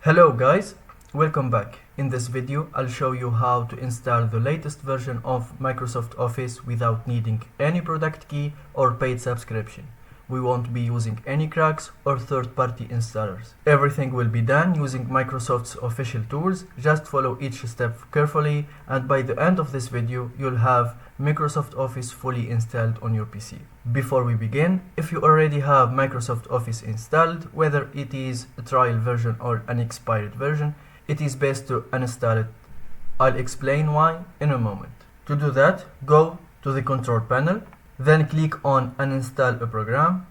Hello guys, welcome back. In this video, I'll show you how to install the latest version of Microsoft Office without needing any product key or paid subscription. We won't be using any cracks or third-party installers. Everything will be done using Microsoft's official tools. Just follow each step carefully, and by the end of this video, you'll have Microsoft Office fully installed on your PC. Before we begin, if you already have Microsoft Office installed, whether it is a trial version or an expired version, it is best to uninstall it. I'll explain why in a moment. To do that, go to the control panel, then click on uninstall a program.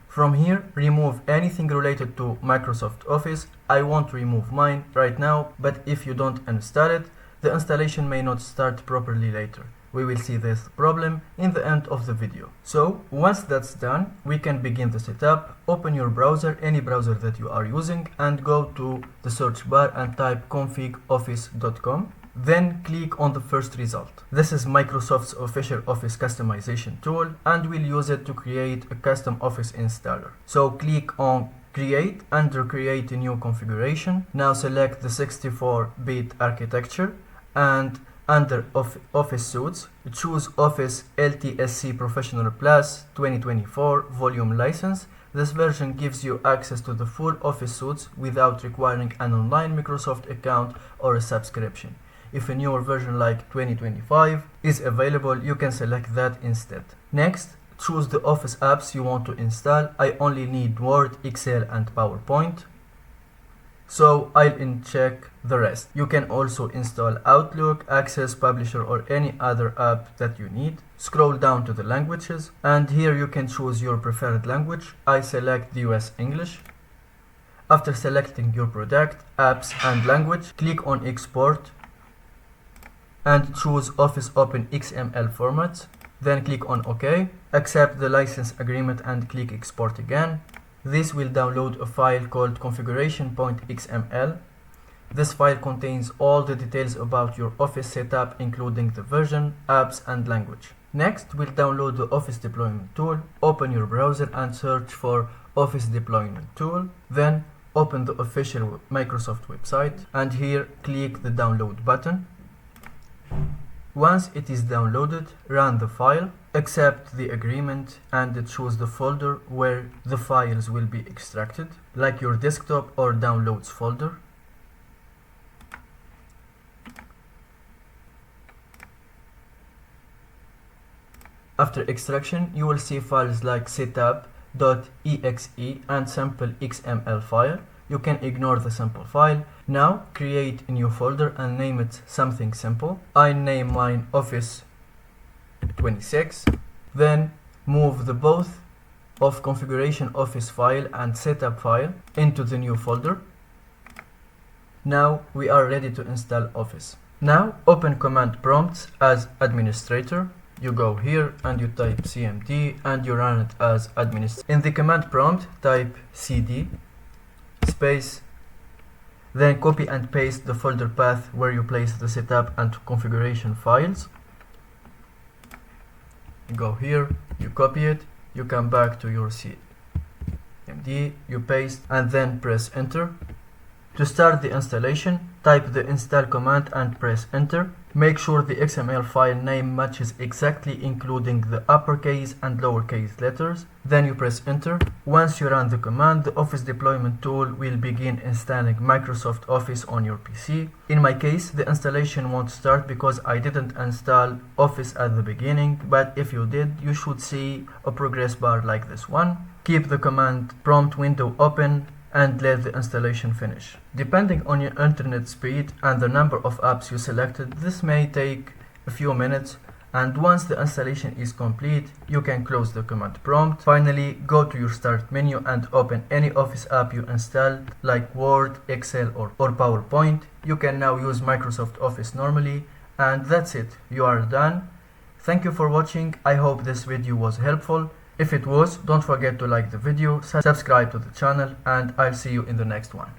From here, remove anything related to Microsoft Office. I won't remove mine right now, but if you don't uninstall it, the installation may not start properly later. We will see this problem in the end of the video. So once that's done, we can begin the setup. Open your browser, any browser that you are using, and go to the search bar and type config.office.com. Then click on the first result. This is Microsoft's official Office customization tool, and we'll use it to create a custom Office installer. So click on Create under Create a new configuration. Now select the 64-bit architecture, and under Office Suites, choose Office LTSC Professional Plus 2024 Volume License. This version gives you access to the full Office Suites without requiring an online Microsoft account or a subscription. If a newer version like 2025 is available, you can select that instead. Next, choose the Office apps you want to install. I only need Word, Excel, and PowerPoint, so I'll uncheck the rest. You can also install Outlook, Access, Publisher, or any other app that you need. Scroll down to the languages, and here you can choose your preferred language. I select the US English. After selecting your product, apps, and language, click on Export and choose Office Open XML format. Then click on OK. Accept the license agreement and click Export again. This will download a file called configuration.xml. This file contains all the details about your Office setup, including the version, apps, and language. Next, we'll download the Office Deployment Tool. Open your browser and search for Office Deployment Tool. Then open the official Microsoft website, and here click the download button. Once it is downloaded, run the file, accept the agreement, and choose the folder where the files will be extracted, like your desktop or downloads folder. After extraction, you will see files like setup.exe and sample XML file. You can ignore the sample file. Now create a new folder and name it something simple. I name mine Office 26. Then move the both of configuration Office file and setup file into the new folder. Now we are ready to install Office. Now open command prompts as administrator. You go here and you type cmd and you run it as administrator. In the command prompt, type cd space, then copy and paste the folder path where you place the setup and configuration files. You go here, you copy it, you come back to your cmd, you paste, and then press enter. To start the installation, type the install command and press enter. Make sure the XML file name matches exactly, including the uppercase and lowercase letters. Then you press enter. Once you run the command, the Office Deployment Tool will begin installing Microsoft Office on your PC. In my case, the installation won't start because I didn't install Office at the beginning, but if you did, you should see a progress bar like this one. Keep the command prompt window open and let the installation finish. Depending on your internet speed and the number of apps you selected, this may take a few minutes, and once the installation is complete, you can close the command prompt. Finally, go to your start menu and open any Office app you installed, like Word, Excel, or PowerPoint. You can now use Microsoft Office normally, and that's it. You are done. Thank you for watching. I hope this video was helpful. If it was, don't forget to like the video, subscribe to the channel, and I'll see you in the next one.